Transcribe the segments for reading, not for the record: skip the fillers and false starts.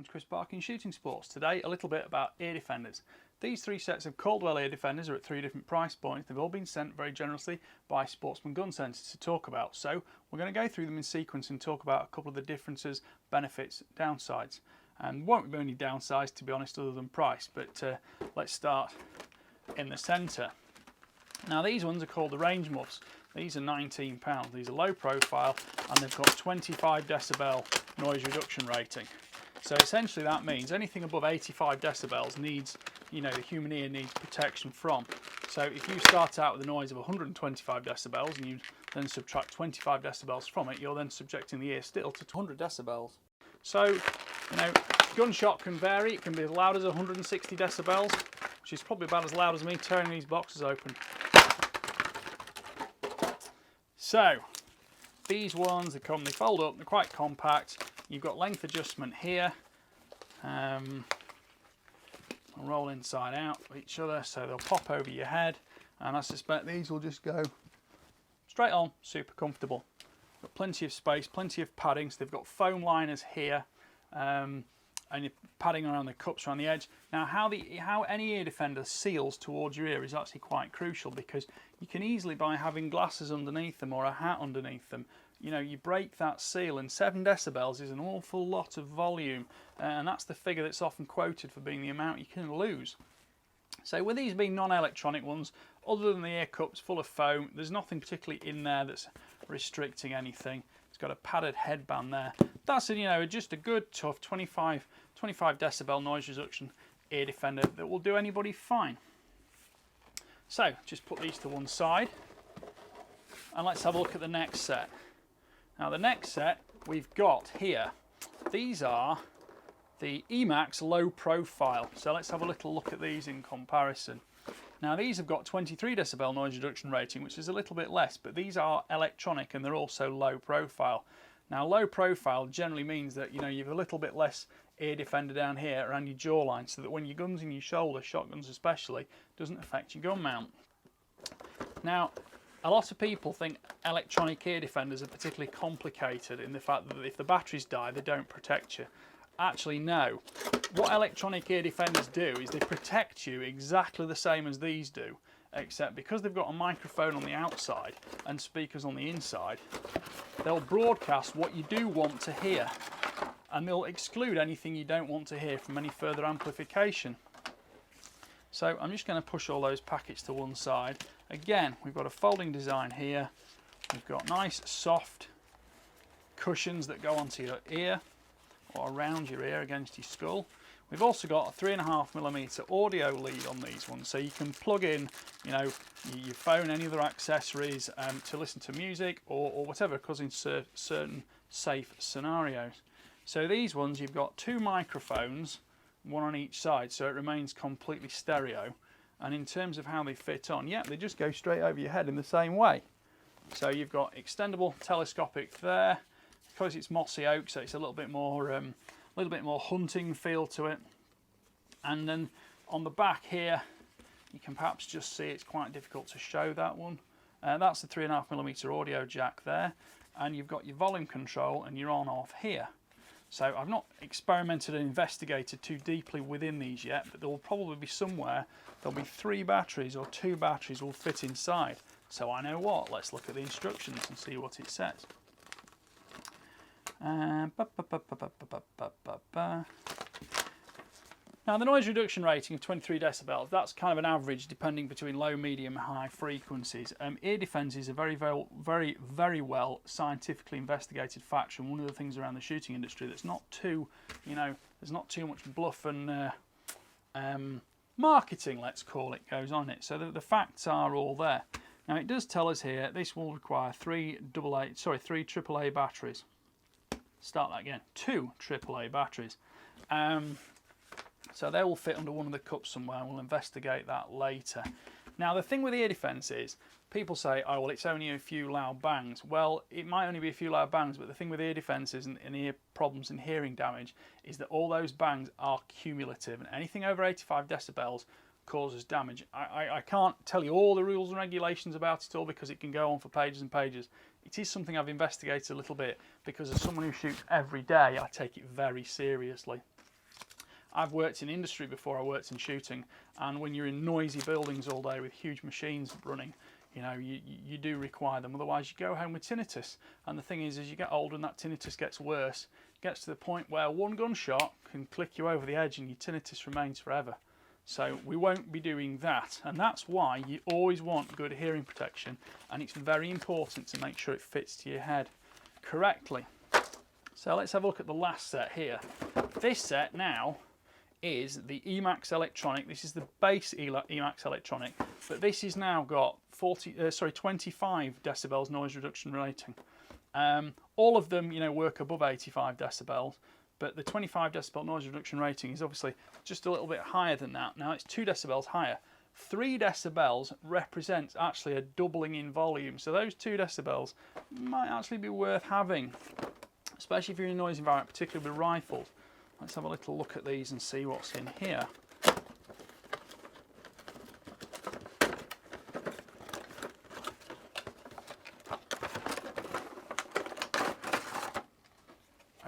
name's Chris Barking, Shooting Sports. Today, a little bit about ear defenders. These three sets of Caldwell ear defenders are at three different price points. They've all been sent very generously by Sportsman Gun Centre to talk about. So we're going to go through them in sequence and talk about a couple of the differences, benefits, downsides. And won't be any downsides, to be honest, other than price. But let's start in the centre. Now these ones are called the range muffs. These are £19. These are low profile and they've got 25 decibel noise reduction rating. So essentially that means anything above 85 decibels needs, the human ear needs protection from. So if you start out with a noise of 125 decibels and you then subtract 25 decibels from it, you're then subjecting the ear still to 200 decibels. So, gunshot can vary. It can be as loud as 160 decibels, which is probably about as loud as me tearing these boxes open. So, these ones, they fold up, they're quite compact. You've got length adjustment here. They'll roll inside out of each other, so they'll pop over your head. And I suspect these will just go straight on, super comfortable. Got plenty of space, plenty of padding, so they've got foam liners here. And you're padding around the cups around the edge. Now how any ear defender seals towards your ear is actually quite crucial, because you can easily, by having glasses underneath them or a hat underneath them, you break that seal, and 7 decibels is an awful lot of volume, and that's the figure that's often quoted for being the amount you can lose. So with these being non-electronic ones, other than the ear cups full of foam, there's nothing particularly in there that's restricting anything. It's got a padded headband there. That's just a good tough 25 decibel noise reduction ear defender that will do anybody fine. So just put these to one side and let's have a look at the next set. Now the next set we've got here, these are the Emax low profile. So let's have a little look at these in comparison. Now these have got 23 decibel noise reduction rating, which is a little bit less, but these are electronic and they're also low profile. Now low profile generally means that you've a little bit less ear defender down here around your jawline, so that when your gun's in your shoulder, shotguns especially, doesn't affect your gun mount. Now a lot of people think electronic ear defenders are particularly complicated in the fact that if the batteries die, they don't protect you. Actually no. What electronic ear defenders do is they protect you exactly the same as these do, except because they've got a microphone on the outside and speakers on the inside, they'll broadcast what you do want to hear, and they'll exclude anything you don't want to hear from any further amplification. So I'm just going to push all those packets to one side. Again, we've got a folding design here. We've got nice soft cushions that go onto your ear or around your ear against your skull. We've also got a 3.5mm audio lead on these ones, so you can plug in your phone, any other accessories to listen to music or whatever, because in certain safe scenarios. So these ones, you've got 2 microphones, one on each side, so it remains completely stereo. And in terms of how they fit on, they just go straight over your head in the same way. So you've got extendable telescopic there. Because it's mossy oak, so it's a little bit more hunting feel to it. And then on the back here, you can perhaps just see, it's quite difficult to show that one. That's the 3.5mm audio jack there, and you've got your volume control and your on-off here. So I've not experimented and investigated too deeply within these yet, but there will probably be somewhere there'll be 3 batteries or 2 batteries will fit inside. So I know what. Let's look at the instructions and see what it says. Now the noise reduction rating of 23 decibels, that's kind of an average depending between low, medium and high frequencies. Ear defense is a very well scientifically investigated factor, and one of the things around the shooting industry that's not too, there's not too much bluff and marketing, let's call it, goes on it. So the facts are all there. Now it does tell us here this will require 3 AAA batteries. Start that again, 2 AAA batteries. So they will fit under one of the cups somewhere, and we'll investigate that later. Now the thing with ear defense is, people say, oh well, it's only a few loud bangs. Well, it might only be a few loud bangs, but the thing with ear defenses and ear problems and hearing damage is that all those bangs are cumulative, and anything over 85 decibels causes damage. I can't tell you all the rules and regulations about it all, because it can go on for pages and pages. It is something I've investigated a little bit, because as someone who shoots every day, I take it very seriously. I've worked in industry before I worked in shooting, and when you're in noisy buildings all day with huge machines running, you know, you do require them, otherwise you go home with tinnitus. And the thing is, as you get older and that tinnitus gets worse, it gets to the point where one gunshot can click you over the edge and your tinnitus remains forever. So we won't be doing that, and that's why you always want good hearing protection, and it's very important to make sure it fits to your head correctly. So let's have a look at the last set here. This set now is the Emax electronic. This is the base Emax electronic, but this has now got 25 decibels noise reduction rating. All of them, you know, work above 85 decibels, but the 25 decibel noise reduction rating is obviously just a little bit higher than that. Now it's 2 decibels higher. 3 decibels represents actually a doubling in volume, so those 2 decibels might actually be worth having, especially if you're in a noisy environment, particularly with rifles. Let's have a little look at these and see what's in here.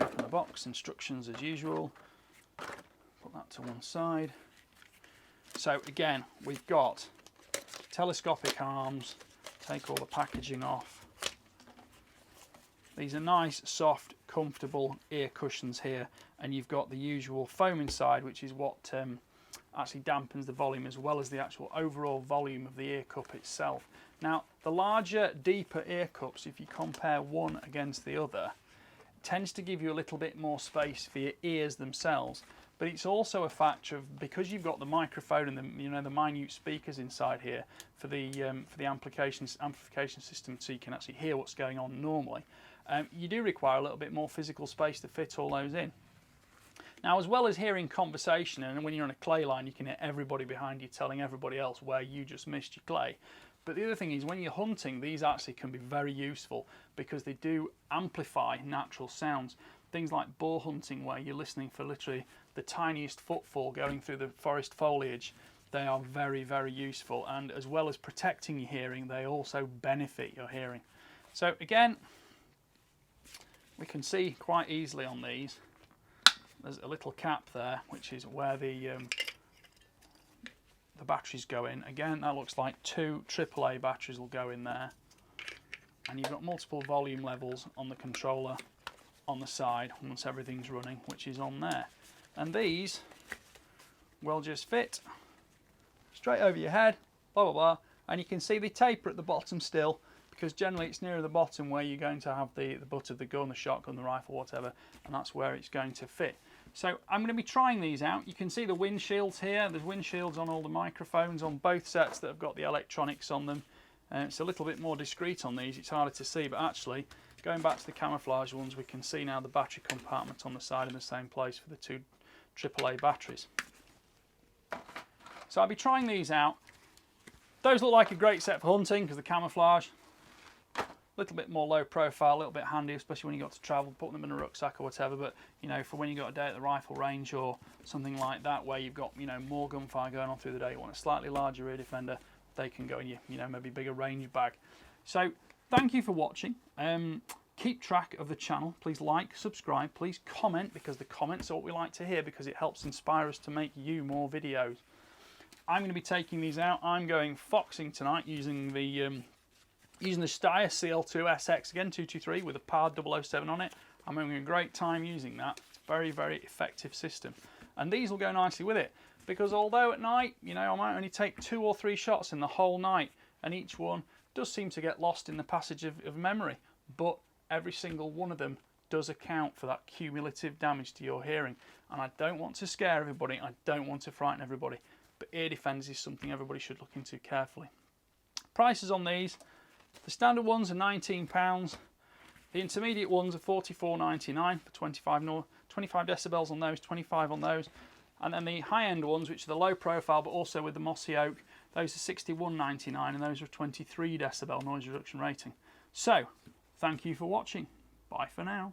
Open the box, instructions as usual. Put that to one side. So again, we've got telescopic arms. Take all the packaging off. These are nice, soft, comfortable ear cushions here, and you've got the usual foam inside, which is what actually dampens the volume as well as the actual overall volume of the ear cup itself. Now, the larger, deeper ear cups, if you compare one against the other, tends to give you a little bit more space for your ears themselves. But it's also a factor of, because you've got the microphone and the, you know, the minute speakers inside here for the amplification system, so you can actually hear what's going on normally. You do require a little bit more physical space to fit all those in. Now, as well as hearing conversation, and when you're on a clay line, you can hear everybody behind you telling everybody else where you just missed your clay. But the other thing is, when you're hunting, these actually can be very useful because they do amplify natural sounds. Things like boar hunting, where you're listening for literally the tiniest footfall going through the forest foliage, they are very, very useful. And as well as protecting your hearing, they also benefit your hearing. So again, we can see quite easily on these, there's a little cap there, which is where the batteries go in. Again, that looks like 2 AAA batteries will go in there. And you've got multiple volume levels on the controller on the side once everything's running, which is on there. And these will just fit straight over your head, blah, blah, blah. And you can see they taper at the bottom still, because generally it's nearer the bottom where you're going to have the butt of the gun, the shotgun, the rifle, whatever, and that's where it's going to fit. So I'm going to be trying these out. You can see the windshields here. There's windshields on all the microphones on both sets that have got the electronics on them. It's a little bit more discreet on these, it's harder to see, but actually, going back to the camouflage ones, we can see now the battery compartment on the side in the same place for the 2 AAA batteries. So I'll be trying these out. Those look like a great set for hunting because the camouflage, a little bit more low profile, a little bit handy, especially when you got to travel, put them in a rucksack or whatever. But you know, for when you got a day at the rifle range or something like that, where you've got, you know, more gunfire going on through the day, you want a slightly larger rear defender, they can go in your, you know, maybe bigger range bag. So thank you for watching. Keep track of the channel. Please like, subscribe, please comment, because the comments are what we like to hear, because it helps inspire us to make you more videos. I'm going to be taking these out. I'm going foxing tonight using the Steyr CL2 SX, again 223 with a PARD 007 on it. I'm having a great time using that. It's a very, very effective system. And these will go nicely with it, because although at night, you know, I might only take 2 or 3 shots in the whole night, and each one does seem to get lost in the passage of memory, but every single one of them does account for that cumulative damage to your hearing. And I don't want to scare everybody, I don't want to frighten everybody, but ear defence is something everybody should look into carefully. Prices on these, the standard ones are £19, the intermediate ones are $44.99 for 25 decibels on those, 25 on those, and then the high-end ones, which are the low profile but also with the mossy oak, those are $61.99, and those are 23 decibel noise reduction rating. So, thank you for watching. Bye for now.